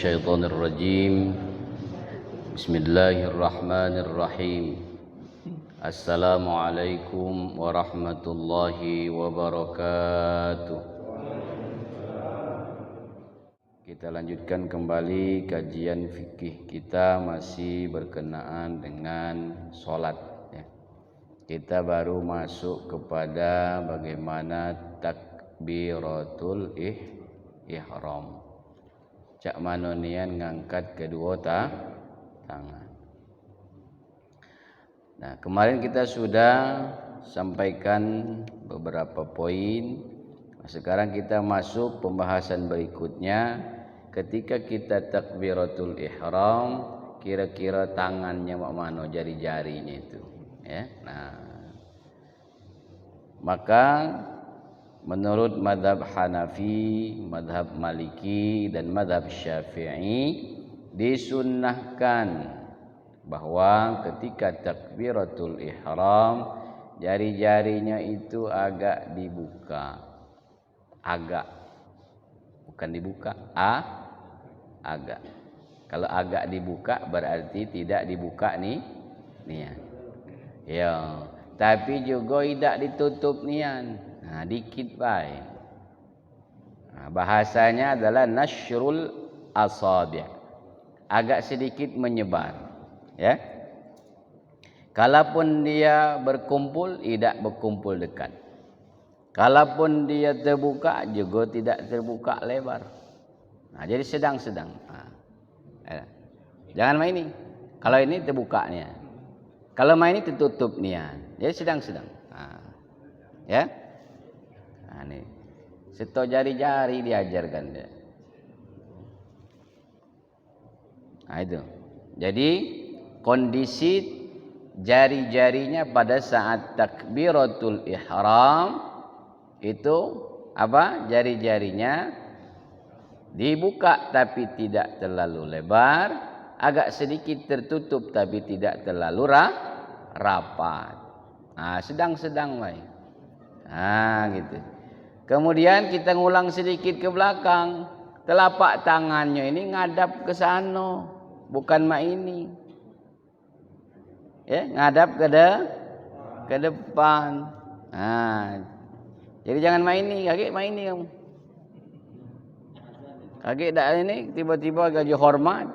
الشيطان الرجيم بسم الله الرحمن الرحيم السلام عليكم ورحمة الله وبركاته. Kita lanjutkan kembali kajian fikih kita, masih berkenaan dengan sholat ya. Kita baru masuk kepada bagaimana takbiratul ihram. Cak manonian ngangkat kedua tangan. Nah, kemarin kita sudah sampaikan beberapa poin. Sekarang kita masuk pembahasan berikutnya. Ketika kita takbiratul ihram, kira-kira tangannya mana, jari-jarinya itu ya. Nah, maka menurut madhab Hanafi, madhab Maliki dan madhab Syafi'i disunnahkan bahwa ketika takbiratul ihram jari-jarinya itu agak dibuka, bukan dibuka, agak. Kalau agak dibuka berarti tidak dibuka nian. Ya, tapi juga tidak ditutup nian. Nah, dikit baik. Nah, bahasanya adalah nasyrul asabi'. Agak sedikit menyebar, ya. Kalaupun dia berkumpul, tidak berkumpul dekat. Kalaupun dia terbuka, juga tidak terbuka lebar. Nah, jadi sedang-sedang. Nah, jangan main ini. Kalau ini terbuka nian. Kalau main ini tertutup nian. Jadi sedang-sedang. Nah, ya. Nah, ini seto jari-jari diajarkan dia. Nah, itu. Jadi kondisi jari-jarinya pada saat takbiratul ihram itu apa? Jari-jarinya dibuka tapi tidak terlalu lebar, agak sedikit tertutup tapi tidak terlalu rapat. Nah, sedang-sedang baik. Nah, gitu. Kemudian kita ngulang sedikit ke belakang. Telapak tangannya ini ngadap ke sana, bukan mak ini. Ya, ngadap ke depan. Nah, jadi jangan main ini, kaget main ini kamu. Kaget dak ini tiba-tiba gaji hormat.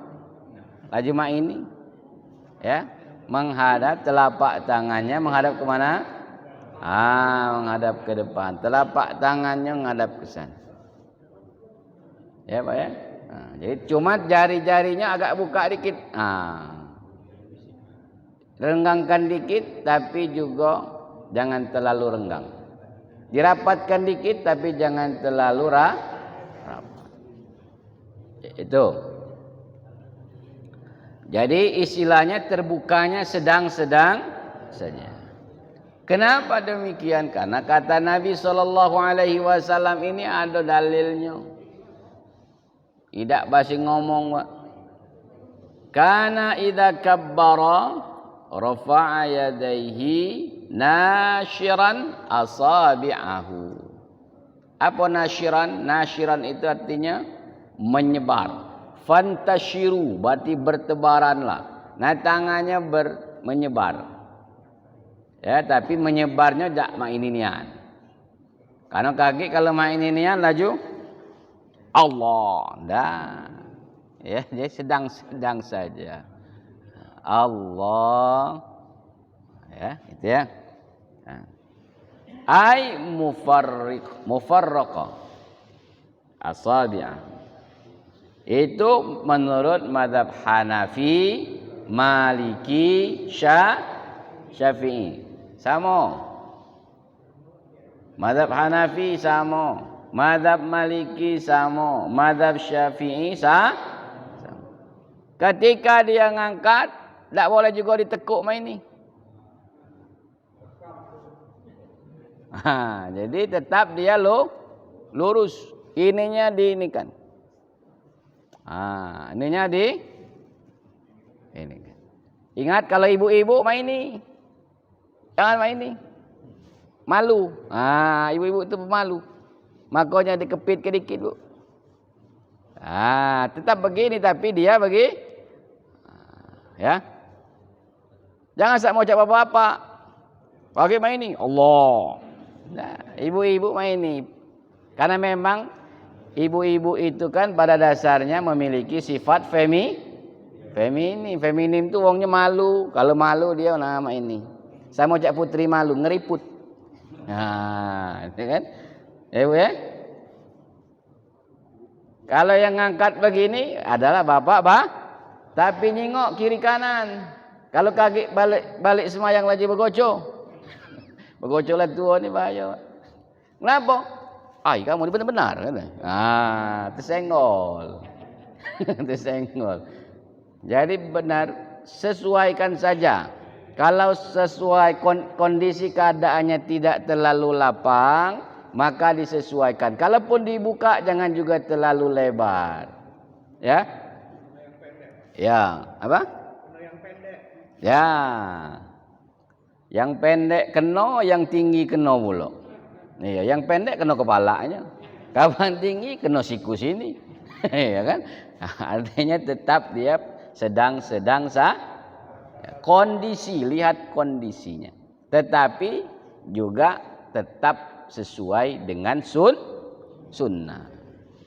Laju mak ini. Ya, menghadap telapak tangannya menghadap ke mana? Menghadap ke depan. Telapak tangannya menghadap ke sana. Ya, Pak ya. Nah, jadi cuma jari-jarinya agak buka dikit. Renggangkan dikit tapi juga jangan terlalu renggang. Dirapatkan dikit tapi jangan terlalu rapat. Itu. Jadi istilahnya terbukanya sedang-sedang saja. Kenapa demikian? Karena kata Nabi SAW ini ada dalilnya. Tidak basi ngomong, Pak. Kana idza kabbara rafa'a yadayhi nashiran asabi'ahu. Apa nashiran? Nashiran itu artinya menyebar. Fantashiru berarti bertebaranlah. Nah, tangannya menyebar. Ya, tapi menyebarnya tak mak ini nian. Karena kaki kalau mak ini nian laju Allah, dah. Ya, jadi sedang-sedang saja. Allah, ya, itu ya. Ai mufarraqa asabi'ah. Itu menurut mazhab Hanafi, Maliki, Syafi'i. Sama. Mazhab Hanafi sama. Mazhab Maliki sama. Mazhab Syafi'i sama. Ketika dia ngangkat, tak boleh juga ditekuk main ni. Jadi tetap dia lurus. Ininya diinikan. Ininya ini. Ingat kalau ibu-ibu main ni. Jangan main ni. Malu. Ibu-ibu itu pemalu. Makanya dikepit sedikit, Bu. Tetap begini tapi dia ya. Jangan sak mau ucap apa-apa. Pakai main ini Allah. Nah, ibu-ibu main ini. Karena memang ibu-ibu itu kan pada dasarnya memiliki sifat feminim. Feminim itu wongnya malu. Kalau malu dia nama ini. Saya mau ucap putri malu, ngeriput. Nah, itu kan. Ya, Bu ya. Kalau yang ngangkat begini adalah bapak, tapi nyingok kiri kanan. Kalau kaki balik semayang lagi begoco. Begoco lah tua ni bahaya. Kenapa? Kamu ini benar-benar kan? Tersenggol. Tersenggol. Jadi benar, sesuaikan saja. Kalau sesuai kondisi keadaannya tidak terlalu lapang, maka disesuaikan. Kalaupun dibuka jangan juga terlalu lebar. Ya? Ya, apa? Yang pendek. Ya. Yang pendek kena, yang tinggi kena pula. Iya, yang pendek kena kepalanya. Kapan tinggi kena siku sini. Ya kan? Artinya tetap dia sedang kondisi, lihat kondisinya. Tetapi juga tetap sesuai dengan sunnah.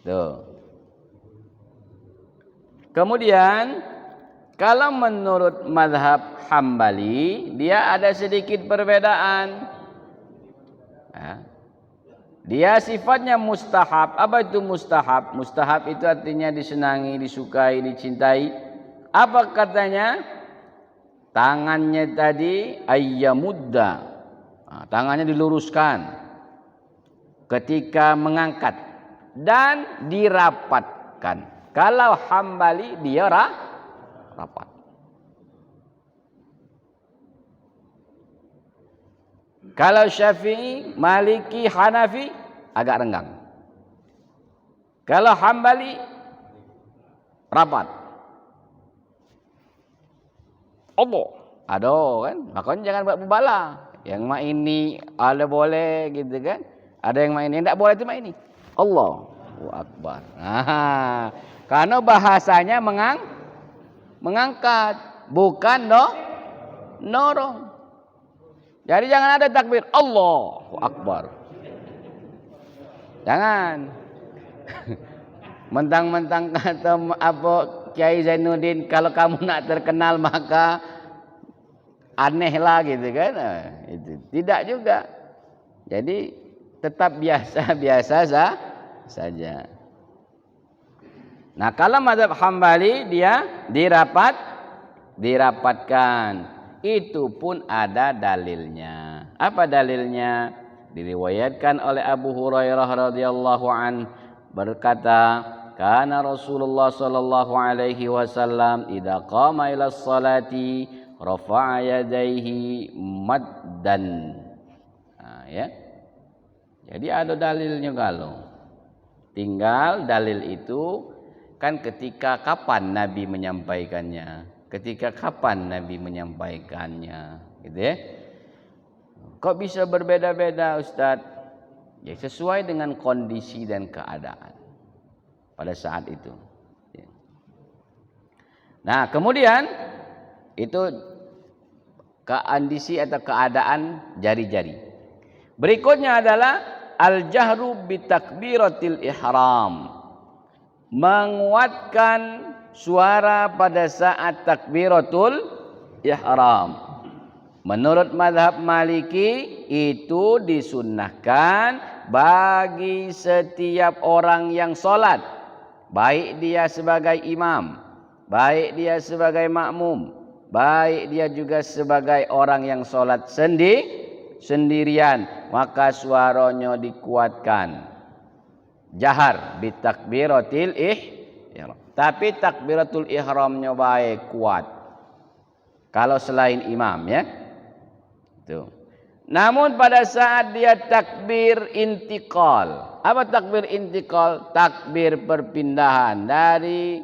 Tuh. Kemudian kalau menurut mazhab Hambali dia ada sedikit perbedaan. Dia sifatnya mustahab. Apa itu mustahab? Mustahab itu artinya disenangi, disukai, dicintai. Apa katanya? Tangannya tadi ayyamudda. Tangannya diluruskan ketika mengangkat dan dirapatkan. Kalau Hambali dia rapat. Kalau Syafi'i, Maliki, Hanafi agak renggang. Kalau Hambali rapat. Allah. Aduh kan, makanya jangan buat bubala. Yang mak ini ada boleh gitu kan. Ada yang main ini tidak boleh itu main ini. Allahu Akbar. Karena bahasanya mengangkat, bukan norong. Jadi jangan ada takbir Allahu Akbar. Jangan. Mentang-mentang kata apa Kiai Zainuddin, kalau kamu nak terkenal maka aneh lah gitu kan. Itu tidak juga. Jadi tetap biasa saja. Nah, kalau mazhab Hambali dia dirapatkan. Itu pun ada dalilnya. Apa dalilnya? Diriwayatkan oleh Abu Hurairah radhiyallahu an berkata, "Kana Rasulullah sallallahu alaihi wasallam idza qama ila sholati rafa'a yadayhi maddan." Ya. Jadi ada dalilnya kalau. Tinggal dalil itu kan ketika kapan Nabi menyampaikannya. Ketika kapan Nabi menyampaikannya, gitu ya? Kok bisa berbeda-beda, Ustadz? Ya sesuai dengan kondisi dan keadaan pada saat itu. Nah, kemudian itu kondisi atau keadaan jari-jari. Berikutnya adalah al-jahru bitakbiratil ihram. Menguatkan suara pada saat takbiratul ihram. Menurut mazhab Maliki itu disunnahkan bagi setiap orang yang solat, baik dia sebagai imam, baik dia sebagai makmum, baik dia juga sebagai orang yang solat sendirian, maka suaranya dikuatkan. Jahar bitakbiratil ihram. Tapi takbiratul ihramnya baik kuat. Kalau selain imam ya. Tuh. Namun pada saat dia takbir intiqal. Apa takbir intiqal? Takbir perpindahan dari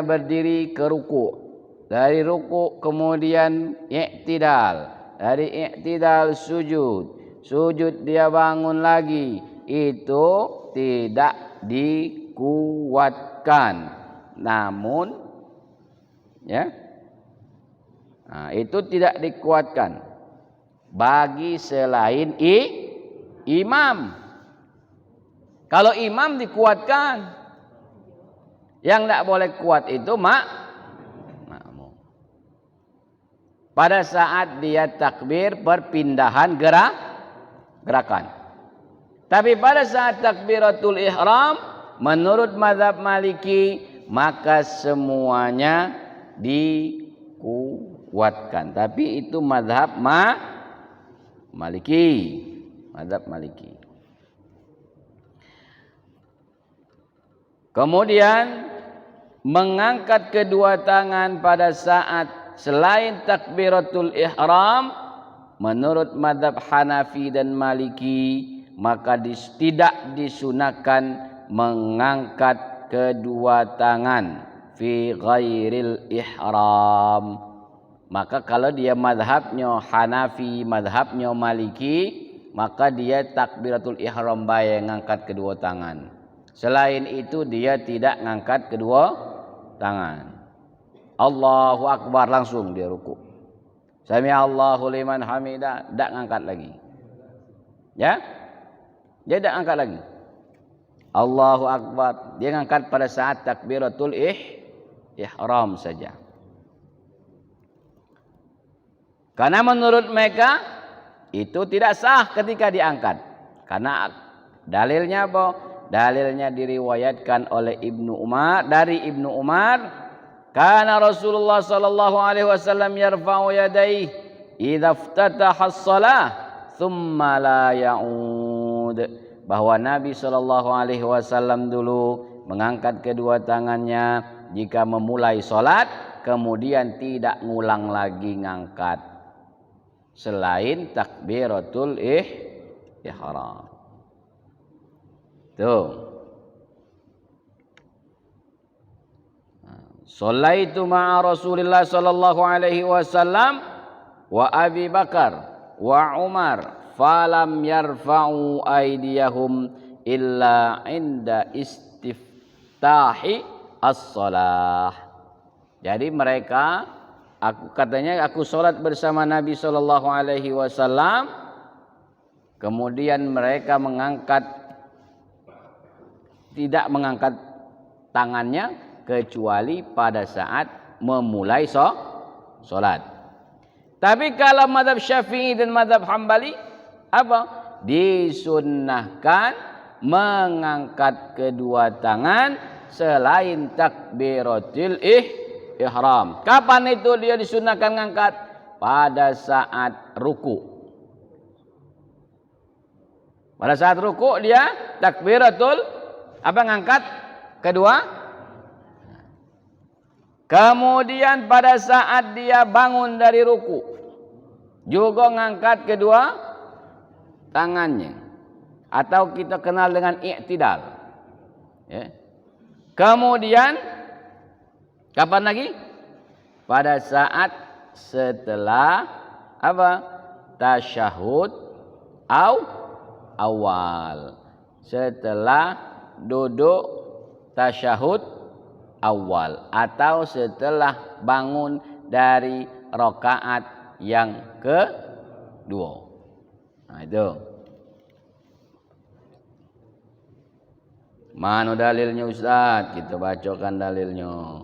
berdiri ke ruku. Dari ruku kemudian i'tidal. Dari i'tidal sujud. Sujud dia bangun lagi. Itu tidak dikuatkan. Namun ya, itu tidak dikuatkan bagi selain imam. Kalau imam dikuatkan, yang tidak boleh kuat itu makmum. Pada saat dia takbir perpindahan gerakan. Tapi pada saat takbiratul ihram, menurut mazhab Maliki, maka semuanya dikuatkan. Tapi itu mazhab Maliki. Mazhab Maliki. Kemudian mengangkat kedua tangan pada saat selain takbiratul ihram, menurut mazhab Hanafi dan Maliki, maka tidak disunahkan mengangkat kedua tangan fi ghairil ihram. Maka kalau dia mazhabnya Hanafi, mazhabnya Maliki, maka dia takbiratul ihram bae ngangkat kedua tangan. Selain itu dia tidak ngangkat kedua tangan. Allahu Akbar langsung dia ruku. Sami Allahu liman hamidah, tidak ngangkat lagi. Ya? Dia tidak angkat lagi. Allahu Akbar, dia ngangkat pada saat takbiratul ihram saja. Karena menurut mereka itu tidak sah ketika diangkat. Karena dalilnya apa? Dalilnya diriwayatkan oleh Ibnu Umar, dari Ibnu Umar, kana Rasulullah sallallahu alaihi wasallam yarfa'u yadayhi idza iftataha as-shalah thumma la ya'ud. Bahwa Nabi sallallahu alaihi wasallam dulu mengangkat kedua tangannya jika memulai salat, kemudian tidak ngulang lagi ngangkat selain takbiratul ihram. Tuh. Sallaitu ma'a Rasulillah sallallahu alaihi wasallam wa Abi Bakar wa Umar falam yarfa'u aydiyahum illa inda istiftahi as-salah. Jadi mereka, aku salat bersama Nabi sallallahu alaihi wasallam, kemudian mereka tidak mengangkat tangannya kecuali pada saat memulai salat. Tapi kalau mazhab Syafi'i dan mazhab Hambali apa? Disunnahkan mengangkat kedua tangan selain takbiratul ihram. Kapan itu dia disunnahkan mengangkat? Pada saat ruku. Pada saat ruku dia takbiratul ngangkat kedua. Kemudian pada saat dia bangun dari ruku juga ngangkat kedua tangannya, atau kita kenal dengan i'tidal. Ya. Kemudian kapan lagi? Pada saat setelah apa? Tasyahud awal. Setelah duduk tasyahud awal atau setelah bangun dari rakaat yang kedua. Nah itu. Mana dalilnya Ustaz? Kita bacakan dalilnya.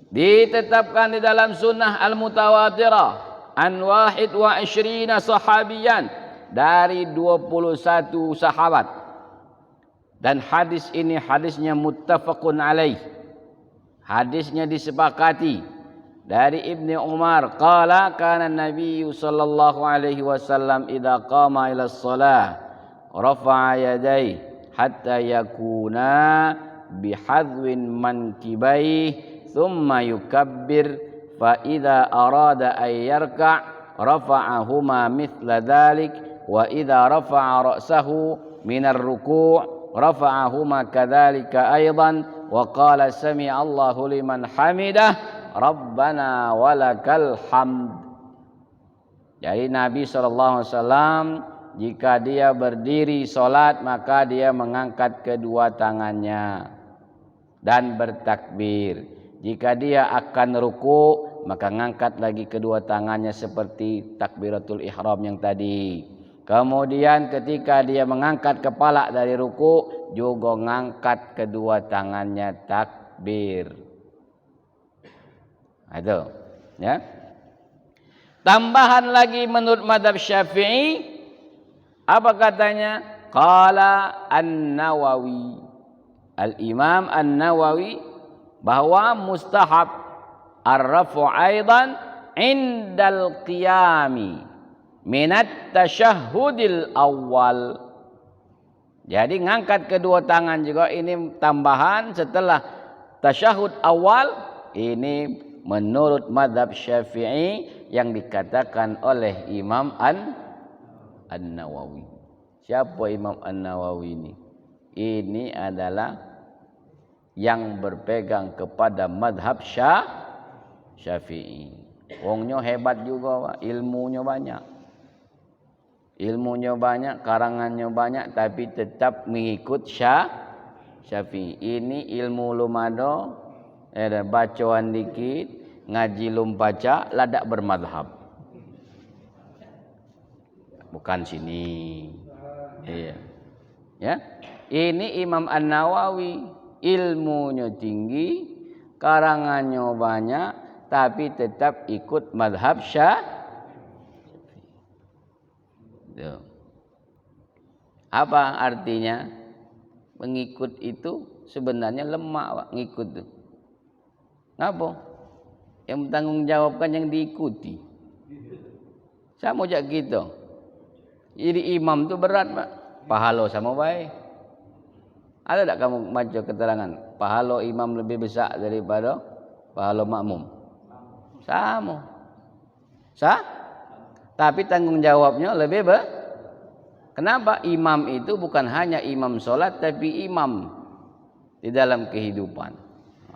Ditetapkan di dalam sunnah al-mutawatirah an 21 sahabiyan, dari 21 sahabat. Dan hadis ini hadisnya muttafaqun alaih. Hadisnya disepakati dari Ibnu Umar qala kana Nabi sallallahu alaihi wasallam idza qama ila shalah rafa'a yadayhi hatta yakuna bihadwin mankibaihi thumma yukabbir fa idza arada ay yarka' rafa'ahuma mithla dhalik wa idza rafa'a ra'sahu minar ruku' rafa'ahuma kadzalika aidan wa qala sami Allahu liman hamidah rabbana walakal hamd. Jadi Nabi SAW jika dia berdiri solat maka dia mengangkat kedua tangannya dan bertakbir. Jika dia akan ruku maka ngangkat lagi kedua tangannya seperti takbiratul ihram yang tadi. Kemudian ketika dia mengangkat kepala dari ruku juga ngangkat kedua tangannya takbir. Itu ya. Tambahan lagi menurut mazhab Syafi'i, apa katanya? Qala An-Nawawi, Al-Imam An-Nawawi, bahwa mustahab ar-rafu aidan indal qiyami minat tasyahhudil awal. Jadi ngangkat kedua tangan juga ini tambahan setelah tasyahud awal. Ini menurut mazhab Syafi'i yang dikatakan oleh Imam An-Nawawi. Siapa Imam An-Nawawi ini? Ini adalah yang berpegang kepada mazhab Syafi'i. Wongnya hebat juga, Pak. Ilmunya banyak. Ilmunya banyak, karangannya banyak, tapi tetap mengikut Syafi'i. Ini ilmu lumado, bacaan dikit, ngaji lum baca, ladak bermadhab. Bukan sini. Iya. Ya. Ini Imam An-Nawawi, ilmunya tinggi, karangannya banyak, tapi tetap ikut mazhab Syafi'i. Apa artinya? Mengikut itu sebenarnya lemah, Pak, ngikut itu. Ngapa? Yang bertanggung jawabkan yang diikuti. Sama jak gitu. Jadi imam itu berat, Pak. Pahala sama baik. Ada tak kamu baca keterangan pahala imam lebih besar daripada pahala makmum? Sama. Tapi tanggung jawabnya lebih Kenapa? Imam itu bukan hanya imam solat, tapi imam di dalam kehidupan.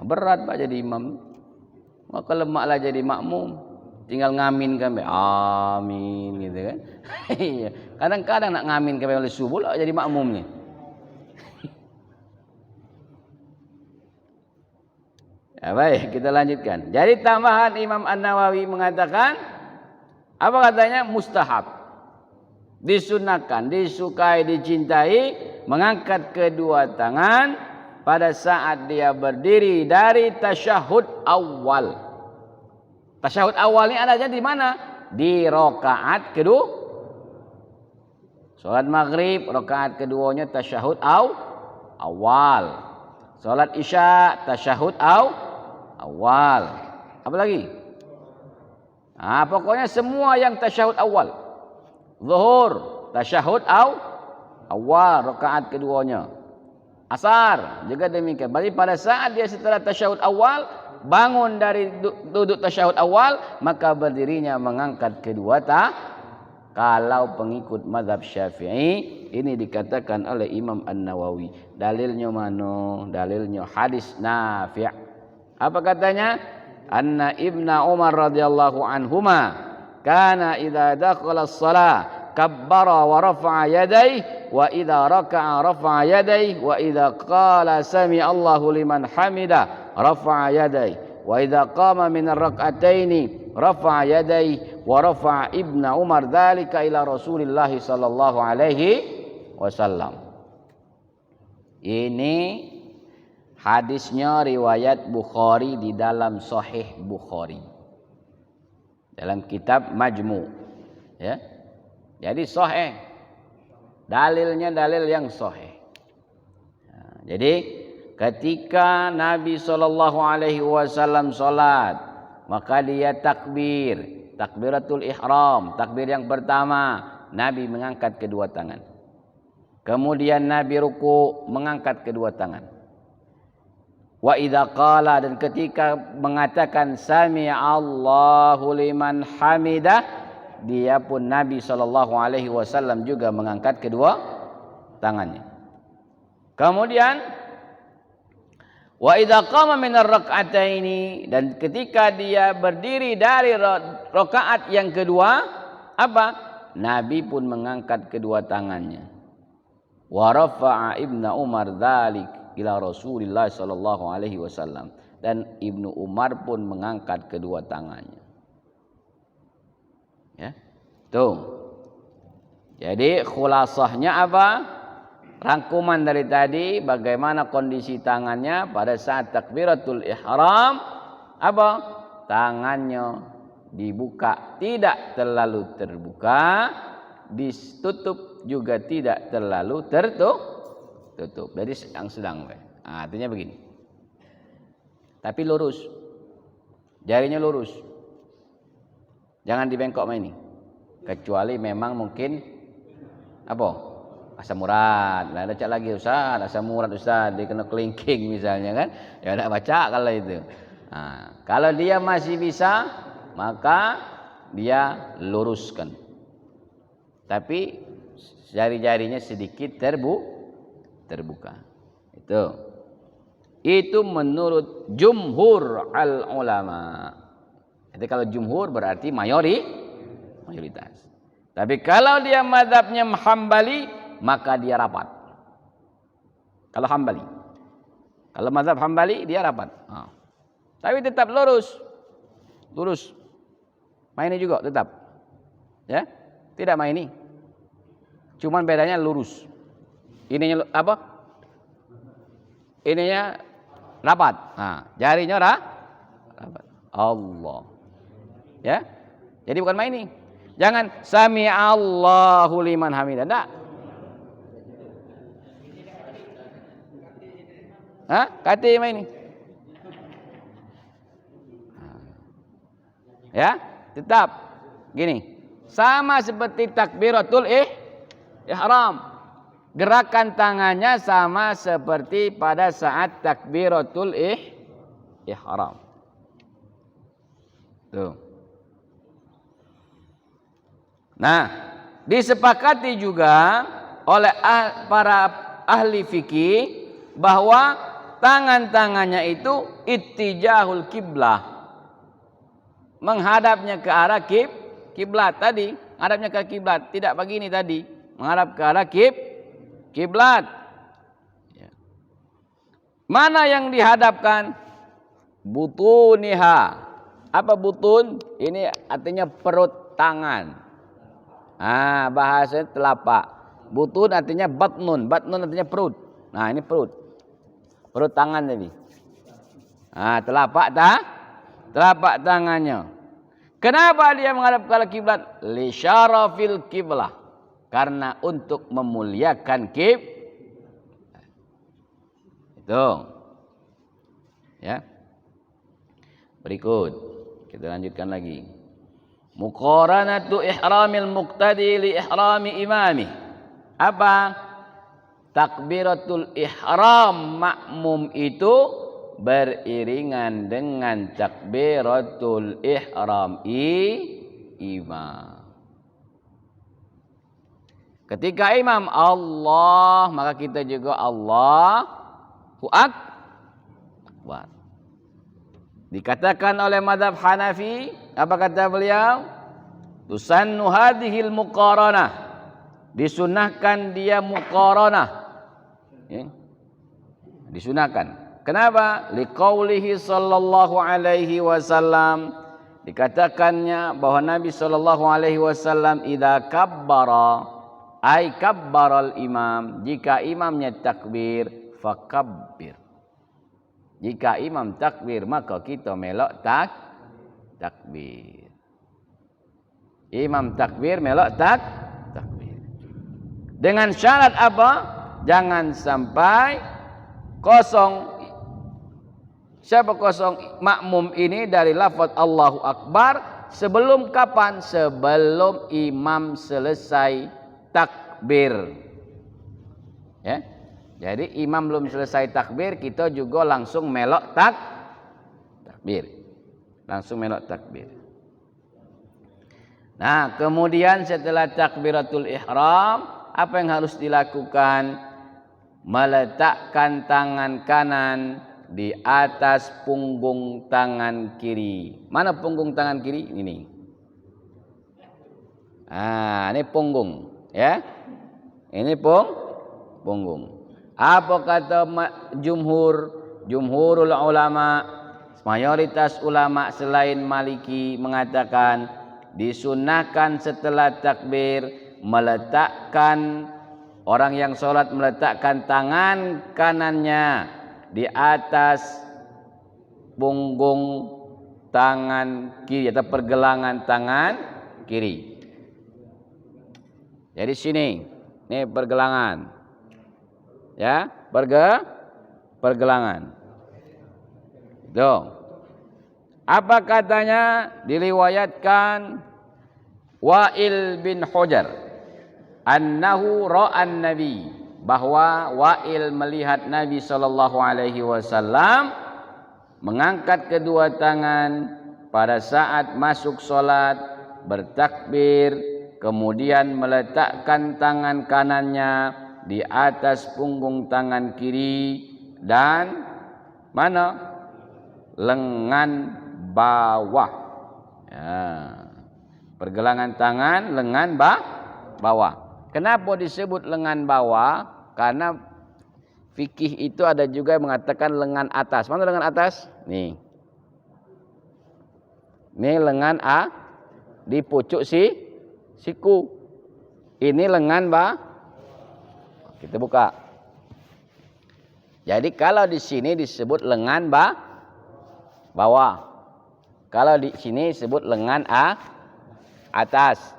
Berat, Pak, jadi imam. Maka lemaklah jadi makmum. Tinggal ngamin kan, amin gitu kan. Kadang-kadang nak ngamin kan oleh subuh lah jadi makmumnya. Ya, baik, kita lanjutkan. Jadi tambahan Imam An-Nawawi mengatakan, apa katanya? Mustahab, disunahkan, disukai, dicintai mengangkat kedua tangan pada saat dia berdiri dari tasyahud awal. Tasyahud awal ini adanya di mana? Di rakaat kedua. Salat maghrib rakaat keduanya tasyahud awal. Salat isya tasyahud awal. Apa lagi? Pokoknya semua yang tasyahud awal. Zuhur tasyahud awal rakaat keduanya. Asar juga demikian. Berarti pada saat dia setelah tasyahud awal bangun dari duduk tasyahud awal, maka berdirinya mengangkat kedua kalau pengikut mazhab Syafi'i. Ini dikatakan oleh Imam An-Nawawi. Dalilnya mana? Dalilnya hadis Nafi'. Apa katanya? Anna Ibna Umar radhiyallahu anhuma kana idza dakhala as-shalah kabbara wa rafa'a yadayhi wa idza raka'a rafa'a yadayhi wa idza qala sami Allahu liman hamidah rafa'a yadayhi wa idza qama min ar-rak'ataini rafa'a yadayhi wa rafa'a Ibnu Umar dzalika ila Rasulillah sallallahu alaihi wasallam. Ini hadisnya riwayat Bukhari di dalam Sahih Bukhari. Dalam kitab Majmu', ya. Jadi sahih. Dalilnya dalil yang sahih. Jadi ketika Nabi SAW salat, maka dia takbir, takbiratul ihram, takbir yang pertama, Nabi mengangkat kedua tangan. Kemudian Nabi ruku, mengangkat kedua tangan. Wa idza qala, dan ketika mengatakan sami Allahu liman hamidah, dia pun Nabi SAW juga mengangkat kedua tangannya. Kemudian wa idza qama min ar-rak'ataini, dan ketika dia berdiri dari rakaat yang kedua, apa? Nabi pun mengangkat kedua tangannya. Wa rafa'a Ibnu Umar dzalik ila Rasulillah sallallahu alaihi wasallam, dan Ibnu Umar pun mengangkat kedua tangannya. Ya. Tuh. Jadi khulasahnya apa? Rangkuman dari tadi bagaimana kondisi tangannya pada saat takbiratul ihram. Apa? Tangannya dibuka, tidak terlalu terbuka, ditutup juga tidak terlalu tertutup. Jadi sedang-sedang. Artinya begini. Tapi lurus. Jarinya lurus. Jangan dibengkok ini. Kecuali memang mungkin apa? Asam urat. Nah, ada cak lagi Ustaz, asam urat Ustaz, dia kena kelingking misalnya kan. Ya enggak baca kalau itu. Nah, kalau dia masih bisa, maka dia luruskan. Tapi jari-jarinya sedikit terbuka. Itu menurut jumhur al ulama. Jadi kalau jumhur berarti mayoritas. Tapi kalau dia mazhabnya Hambali, maka dia rapat. Kalau Hambali. Kalau mazhab Hambali dia rapat. Tapi tetap lurus. Maini juga tetap. Ya? Tidak maini. Cuman bedanya lurus. Ininya apa? Ininya rapat. Jarinya rapat. Allah. Ya? Jadi bukan maini. Jangan sami Allahu liman hamidah. Enggak. Kati maini. Ya, tetap gini. Sama seperti takbiratul ihram. Gerakan tangannya sama seperti pada saat takbiratul ihram. Tuh. Nah, disepakati juga oleh para ahli fikih bahwa tangan-tangannya itu ittijahul kiblah. Menghadapnya ke arah kiblat tadi, menghadapnya ke kiblat, tidak begini tadi, menghadap ke arah kiblat. Ya. Mana yang dihadapkan? Butuniha. Apa butun? Ini artinya perut tangan. Bahasa telapak. Butun artinya batnun. Batnun artinya perut. Nah, ini perut. Perut tangan tadi. Telapak tangannya. Kenapa dia menghadap ke arah kiblat? Li syarafil kiblah. Karena untuk memuliakan itu. Ya. Berikut kita lanjutkan lagi. Muqaranatu ihramil muqtadi li ihrami imami. Apa? Takbiratul ihram makmum itu beriringan dengan takbiratul ihram imam. Ketika imam Allah, maka kita juga Allahu Akbar. Dikatakan oleh mazhab Hanafi, apa kata beliau? Tusannu hadhil muqaranah. Disunahkan dia muqaranah. Ya. Disunahkan. Kenapa? Liqaulihi sallallahu alaihi wasallam, dikatakannya bahwa Nabi sallallahu alaihi wasallam idza kabbara ay kabbaral imam, jika imamnya takbir fakabbir. Jika imam takbir maka kita melok takbir. Imam takbir melok takbir. Dengan syarat apa? Jangan sampai kosong. Siapa kosong makmum ini dari lafaz Allahu Akbar sebelum kapan? Sebelum imam selesai takbir. Ya. Jadi imam belum selesai takbir, kita juga langsung melok takbir. Langsung melok takbir. Nah, kemudian setelah takbiratul ihram, apa yang harus dilakukan? Meletakkan tangan kanan di atas punggung tangan kiri. Mana punggung tangan kiri? Ini. Ini punggung, ya. Ini punggung. Apa kata jumhurul ulama, mayoritas ulama selain Maliki mengatakan disunahkan setelah takbir meletakkan, orang yang sholat meletakkan tangan kanannya di atas punggung tangan kiri atau pergelangan tangan kiri. Jadi sini, ini pergelangan, ya, pergelangan. Tuh. Apa katanya? Diriwayatkan Wa'il bin Hujar annahu ra'an nabi, bahwa Wa'il melihat Nabi sallallahu alaihi wasallam mengangkat kedua tangan pada saat masuk solat, bertakbir, kemudian meletakkan tangan kanannya di atas punggung tangan kiri dan mana? Lengan bawah. Ya. Pergelangan tangan, lengan bawah. Kenapa disebut lengan bawah? Karena fikih itu ada juga yang mengatakan lengan atas. Mana lengan atas? Nih. Ini lengan A di pucuk siku. Ini lengan kita buka. Jadi kalau di sini disebut lengan bawah. Kalau di sini disebut lengan atas.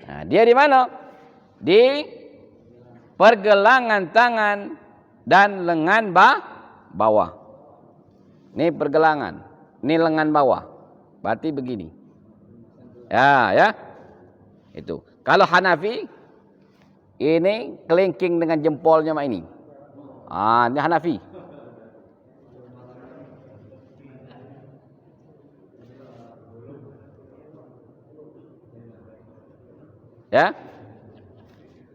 Nah, dia di mana? Di pergelangan tangan dan lengan bawah. Ini pergelangan, ini lengan bawah. Berarti begini. Ya. Itu. Kalau Hanafi ini kelingking dengan jempolnya mak ini. Ini Hanafi. Ya.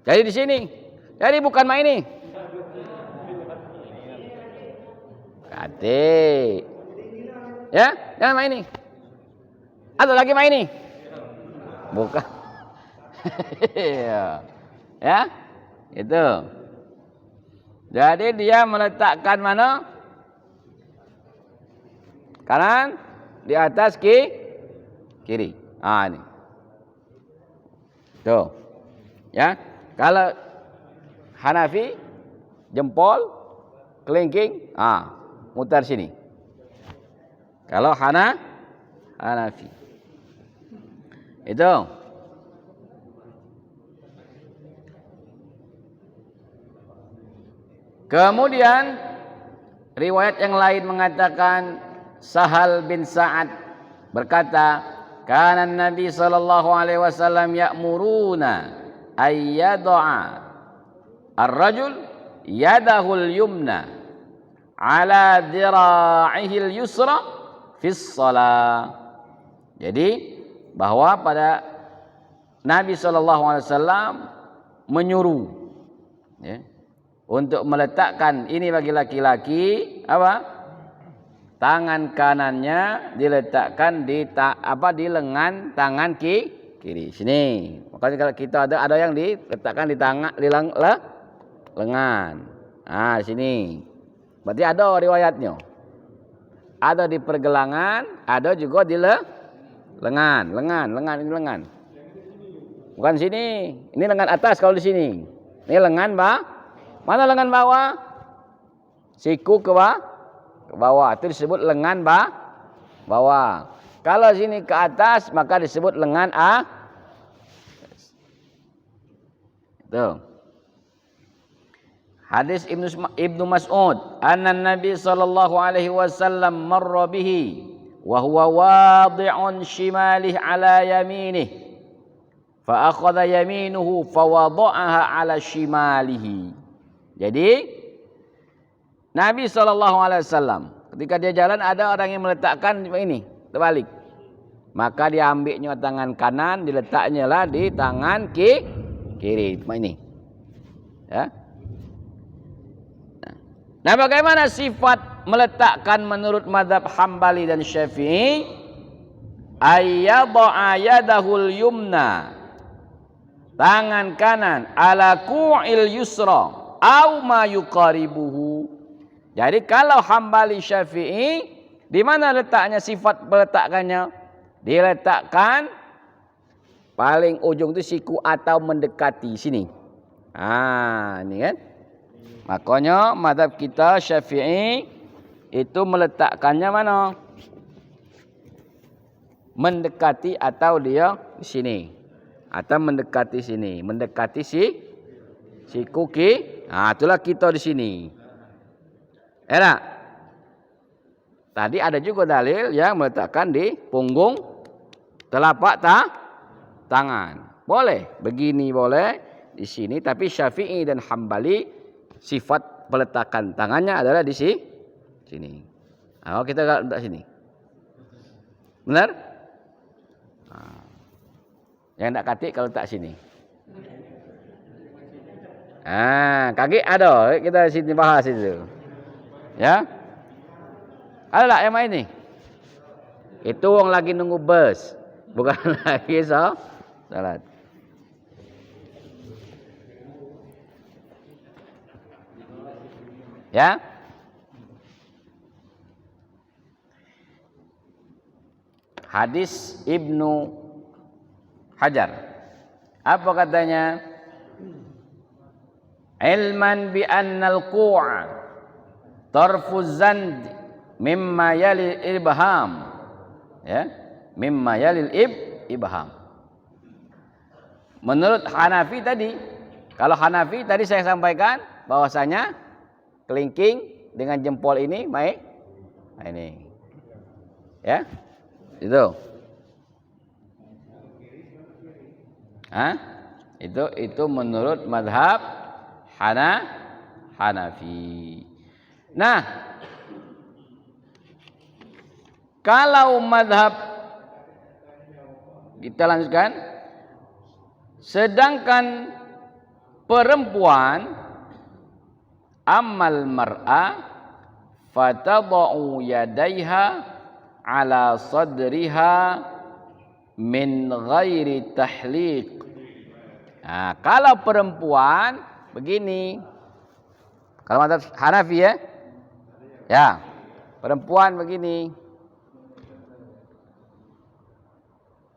Jadi di sini. Jadi bukan main ini. Kate. Ya, jangan main ini. Atau lagi main ini. Bukan. Ya. Itu. Jadi dia meletakkan mana? Kanan di atas kiri. Ini. Tuh. Ya. Kalau Hanafi jempol kelingking, mutar sini. Kalau Hanafi. Itu. Kemudian riwayat yang lain mengatakan Sahal bin Sa'ad berkata, kana Nabi sallallahu alaihi wasallam ya'muruna ayyada'a ar-rajul yadahul yumna ala dhira'ihil yusra fis shalah. Jadi bahwa pada Nabi sallallahu alaihi wasallam menyuruh, ya, untuk meletakkan ini bagi laki-laki apa? Tangan kanannya diletakkan di lengan tangan kiri. Sini. Makanya kalau kita ada yang diletakkan di tangan di lengan. Sini. Berarti ada riwayatnya. Ada di pergelangan, ada juga di lengan. Lengan ini lengan. Bukan sini. Ini lengan atas kalau di sini. Ini lengan mana lengan bawah? Siku ke bawah. Itu disebut lengan bawah. Kalau sini ke atas maka disebut lengan Itu. Hadis Ibnu Mas'ud, anna Nabi sallallahu alaihi wasallam marra bihi wa huwa wadi'un shimalih ala yaminih. Fa akhadha yaminuhu fa wada'aha ala shimalihi. Jadi Nabi SAW ketika dia jalan ada orang yang meletakkan ini terbalik, maka dia ambilnya tangan kanan, diletaknya lah di tangan kiri. Ini, ya. Nah, bagaimana sifat meletakkan menurut mazhab Hambali dan Syafi'i? Ayyadha'a yadahul yumna tangan kanan ala ku'il yusra au ma yuqaribuhu. Jadi kalau Hambali Syafi'i, di mana letaknya sifat meletakkannya? Diletakkan paling ujung itu siku atau mendekati sini. Ini kan. Makanya mazhab kita Syafi'i itu meletakkannya mana? Mendekati atau dia di sini. Atau mendekati sini, mendekati siku ki. Itulah kita di sini. Enak. Tadi ada juga dalil yang meletakkan di punggung telapak tangan. Boleh, begini boleh di sini, tapi Syafi'i dan Hambali sifat peletakan tangannya adalah di sini. Kita letak sini. Benar? Yang tak katik kalau letak sini. Kaki ada, kita sini bahas itu. Ya. Ada tak yang main ni? Itu orang lagi nunggu bus, bukan lagi salat. Ya. Hadis Ibnu Hajar. Apa katanya? Ilman bi annal qu'a tarfuz zand mimma yalil ibham. Ya, mimma yalil ibham. Menurut Hanafi tadi, kalau Hanafi tadi saya sampaikan bahwasanya kelingking dengan jempol ini baik. Ini. Ya. Itu. Itu menurut mazhab Hanafi. Nah, kalau mazhab kita lanjutkan, sedangkan perempuan amal mar'a fatadau yadaiha ala sadriha min ghairi tahliq. Kalau perempuan begini, kalau mazhab Hanafi ya, perempuan begini,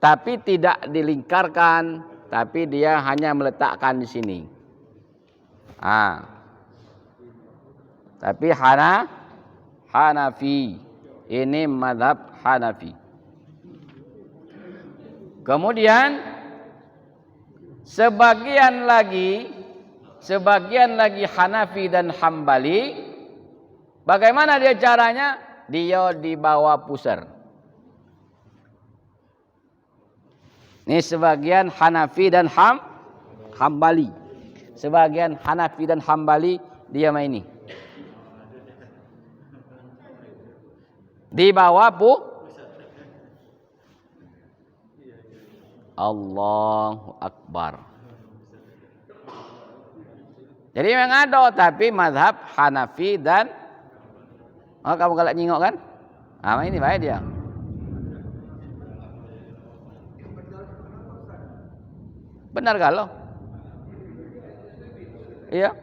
tapi tidak dilingkarkan, tapi dia hanya meletakkan di sini. Tapi Hanafi, ini mazhab Hanafi. Kemudian sebagian lagi Hanafi dan Hambali, bagaimana dia caranya? Dia di bawah pusar. Ini sebagian Hanafi dan Hambali. Sebagian Hanafi dan Hambali dia main ini. Di bawah Allahu Akbar. Jadi memang ada, tapi mazhab Hanafi dan kamu galak nyingok kan? Ini baik dia. Benar kalau? Iya.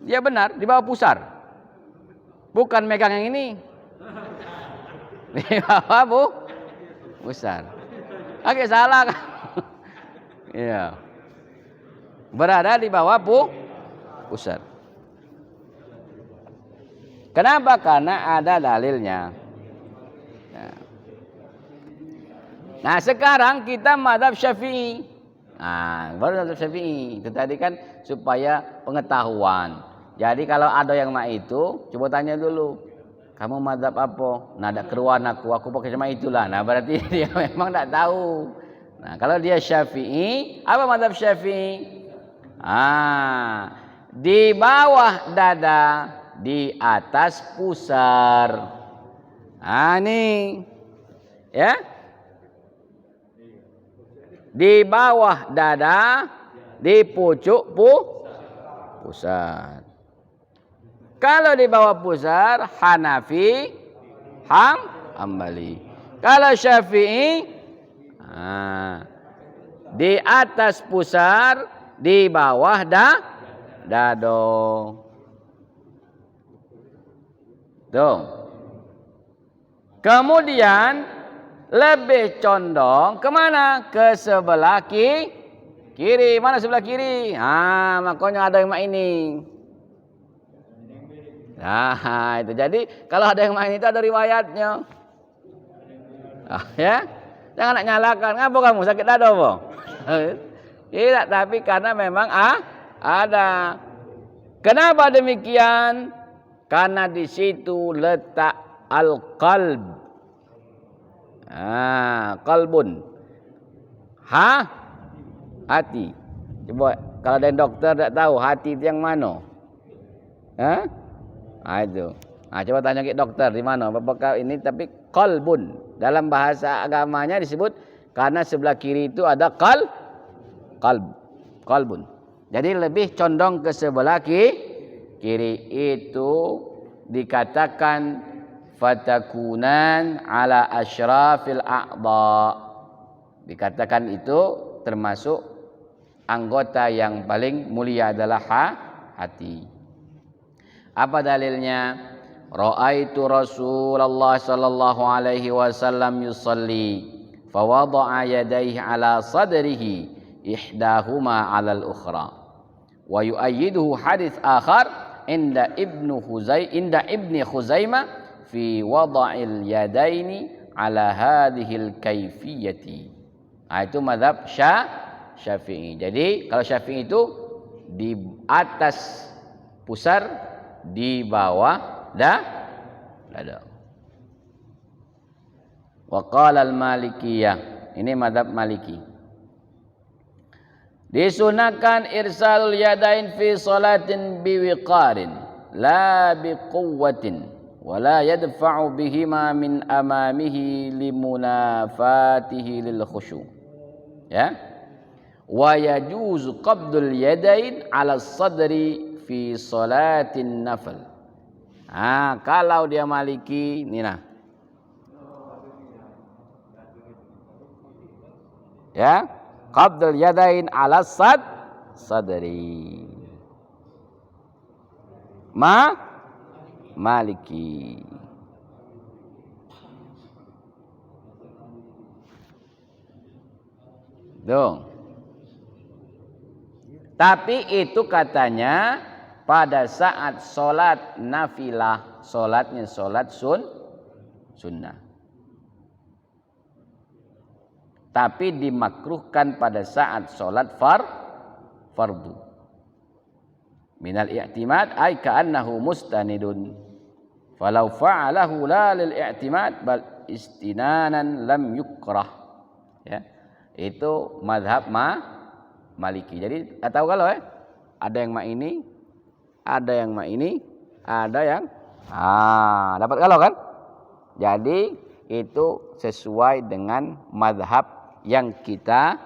Dia benar, di bawah pusar. Bukan megang yang ini. Di bawah pusar. Agak salah kan? Iya. Berada di bawah pusar. Kenapa? Karena ada dalilnya. Nah, sekarang kita mazhab Syafi'i. Baru mazhab Syafi'i. Itu tadi kan supaya pengetahuan. Jadi kalau ada yang mak itu, coba tanya dulu. Kamu mazhab apa? Nah, ada keruan aku pakai sama itulah. Nah, berarti dia memang tak tahu. Nah, kalau dia Syafi'i, apa mazhab Syafi'i? Di bawah dada, di atas pusar. Nih. Ya. Di bawah dada, di pucuk pusar. Kalau di bawah pusar, Hanafi, Hambali. Kalau Syafi'i, Di atas pusar, di bawah dado. Tuh. Kemudian lebih condong kemana? Ke sebelah kiri. Mana sebelah kiri? Makanya ada yang mak ini. Nah, itu. Jadi kalau ada yang mak ini itu ada riwayatnya. Ya, jangan nak nyalakan. Ngapa kamu sakit dada, po? Tidak, tapi karena memang ada. Kenapa demikian? Karena di situ letak al-qalb. Qalbun. Hati. Coba kalau ada dokter tak tahu hati itu yang mana? Itu. Coba tanya ke dokter di mana? Apakah ini tapi qalbun. Dalam bahasa agamanya disebut karena sebelah kiri itu ada qalbun. Jadi lebih condong ke sebelah kiri itu dikatakan fatakunan ala asyrafil a'dha. Dikatakan itu termasuk anggota yang paling mulia adalah hati. Apa dalilnya? Ra'aitu Rasulullah sallallahu alaihi wasallam yusalli fa wada'a yadayhi ala sadrihi ihdahuma 'ala al-ukhra wa yu'ayyiduhu hadits akhar inda ibni Khuzaimah fi wada'il yadaini 'ala hadhil kayfiyati. Itu mazhab Syafi'i. Jadi kalau Syafi'i itu di atas pusar, di bawah dada. Wa qala al-Malikiyah. Ini mazhab Maliki. Disunahkan irsalul yadain fi salatin biwiqarin la biquwwatin wa la yadfa'u bihima min amamihi limunafatihi lil khusyu'. Ya. Wa yajuzu qabdul yadain 'ala sadri fi salatin nafl. Kalau dia Maliki, ini nah. Ya, qabdul yadain 'ala sadri. Maliki. Dong. Tapi itu katanya pada saat solat nafilah, solatnya solat sunnah. Tapi dimakruhkan pada saat solat fardu. Minal i'timad ay ka'annahu mustanidun. Falau fa'alahu la lil i'timad bal istinanan lam yukrah. Ya. Itu mazhab Maliki. Jadi tahu kalau ada yang ini, ada yang ini, ada yang dapat kalau kan? Jadi itu sesuai dengan mazhab yang kita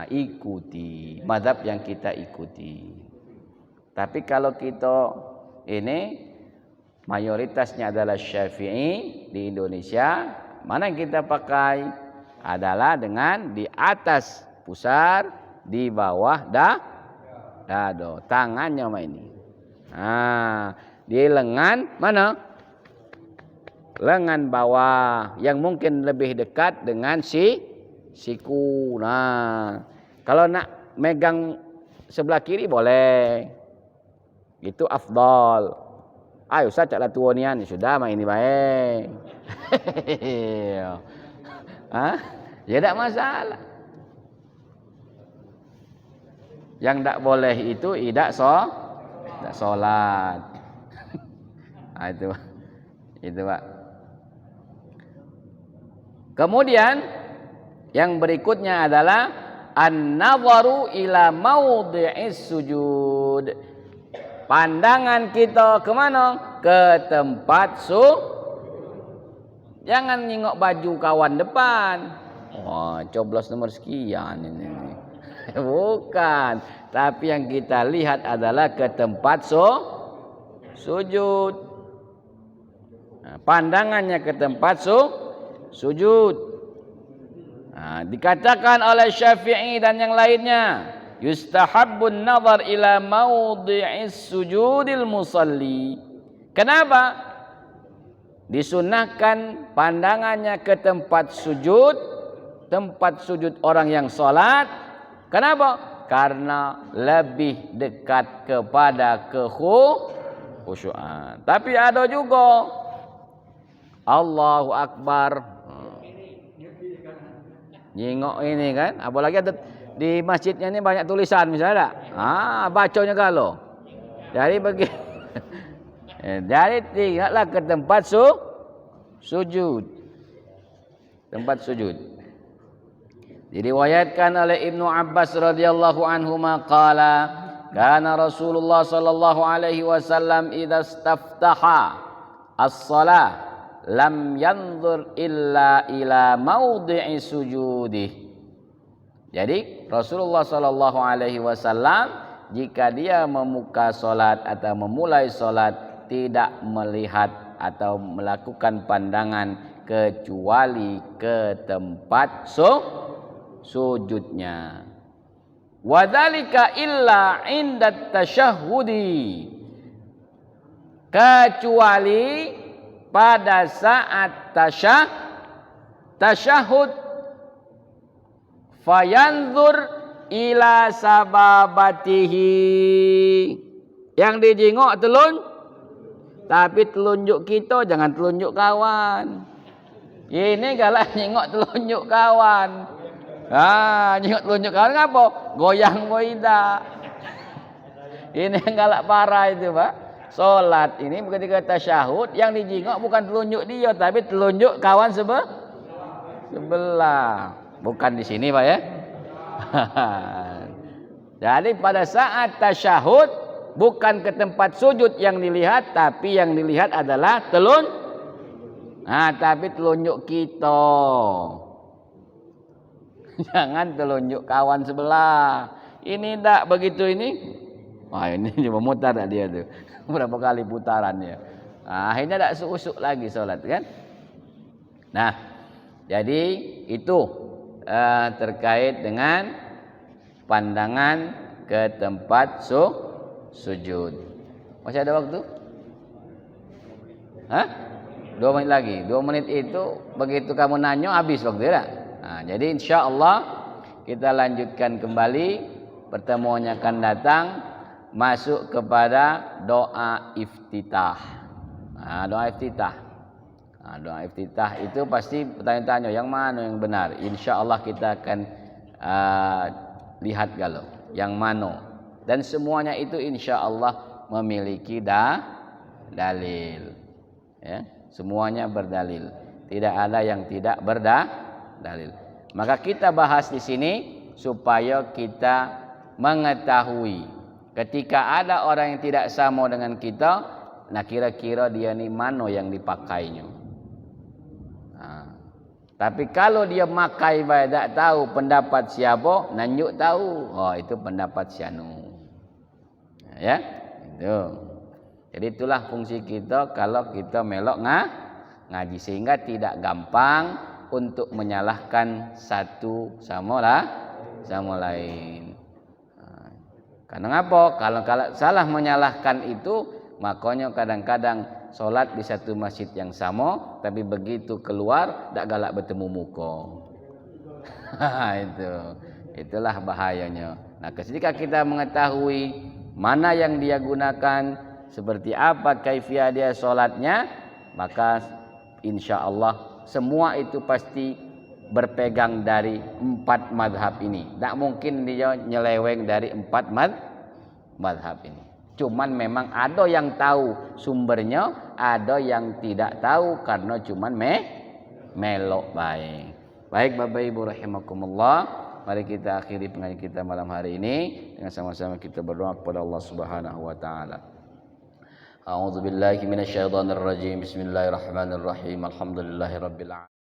ikuti, mazhab yang kita ikuti. Tapi kalau kita ini mayoritasnya adalah Syafi'i di Indonesia, mana yang kita pakai adalah dengan di atas pusar, di bawah dado, tangannya ini. Di lengan mana? Lengan bawah yang mungkin lebih dekat dengan siku. Kalau nak megang sebelah kiri boleh. Itu afdal. Ayo Ustaz caklah tuanian sudah ini baik. Ya tidak masalah. Yang tidak boleh itu tidak sholat. Itu Pak. Kemudian yang berikutnya adalah an-nadharu ila maudhi'is sujud. Pandangan kita kemana? Ke tempat Jangan nengok baju kawan depan. Coblos nomor sekian ini. Bukan. Tapi yang kita lihat adalah ke tempat sujud. Pandangannya ke tempat sujud. Dikatakan oleh Syafi'i dan yang lainnya, yustahabbun nazar ila maudhi'is sujudil musalli. Kenapa? Disunnahkan pandangannya ke tempat sujud orang yang salat. Kenapa? Karena lebih dekat kepada kekhusyuan. Tapi ada juga Allahu Akbar, nyingok ini kan, apalagi ada di masjidnya ini banyak tulisan misalnya, bacanya kalau. Jadi bagi jadi tinggallah ke tempat sujud. Tempat sujud. Diriwayatkan oleh Ibnu Abbas radhiyallahu anhu qala kana Rasulullah sallallahu alaihi wasallam idza istaftaha as-shalah lam yanzur illa ila maudhi'i sujudih. Jadi Rasulullah sallallahu alaihi wasallam jika dia membuka salat atau memulai salat tidak melihat atau melakukan pandangan kecuali ke tempat sujudnya. Wadzalika illa indat tasyahhudi, kecuali pada saat tasyahud, fayanzur ila sababatihi, yang dijengok tapi telunjuk kita, jangan telunjuk kawan. Ini galak nyengok telunjuk kawan. Nyengok telunjuk kawan ngapa? Goyang goida. Ini yang galak parah itu, Pak. Salat ini ketika tasyahud yang dijengok bukan telunjuk dia, tapi telunjuk kawan sebelah. Bukan di sini, Pak ya. Jadi pada saat tasyahud bukan ke tempat sujud yang dilihat, tapi yang dilihat adalah tapi telunjuk kita. Jangan telunjuk kawan sebelah. Ini tak begitu ini. Ini cuma mutar tak dia tuh. Berapa kali putarannya. Akhirnya tak usuk lagi salat kan. Nah, jadi itu terkait dengan pandangan ke tempat sujud. Masih ada waktu? 2 menit lagi. 2 menit itu begitu kamu nanya habis waktu ya. Jadi insyaallah kita lanjutkan kembali pertemuannya akan datang, masuk kepada doa iftitah. Doa iftitah. Doa iftitah itu pasti bertanya-tanya yang mana yang benar. Insyaallah kita akan lihat galau yang mana. Dan semuanya itu insyaallah memiliki dalil. Ya, semuanya berdalil. Tidak ada yang tidak berdalil. Maka kita bahas di sini supaya kita mengetahui ketika ada orang yang tidak sama dengan kita, nah kira-kira dia ni mana yang dipakainya. Tapi kalau dia makai tak tahu pendapat siapa, nanjuk tahu, itu pendapat sianu. Ya, itu. Jadi itulah fungsi kita kalau kita melok ngaji, sehingga tidak gampang untuk menyalahkan satu sama lain. Karena apa? Kalau salah menyalahkan itu, makanya kadang-kadang solat di satu masjid yang sama, tapi begitu keluar tak galak bertemu muka. Itulah bahayanya. Nah, ketika kita mengetahui mana yang dia gunakan, seperti apa kaifiah dia solatnya, maka insyaallah semua itu pasti berpegang dari 4 madhab ini. Tak mungkin dia nyeleweng dari 4 madhab ini. Cuman memang ada yang tahu sumbernya, ada yang tidak tahu karena cuman melok baik. Baik Bapak Ibu rahimakumullah, mari kita akhiri pengajian kita malam hari ini dengan sama-sama kita berdoa kepada Allah Subhanahu wa taala. A'udzubillahi minasyaitonir rajim. Bismillahirrahmanirrahim. Alhamdulillahirabbil alamin.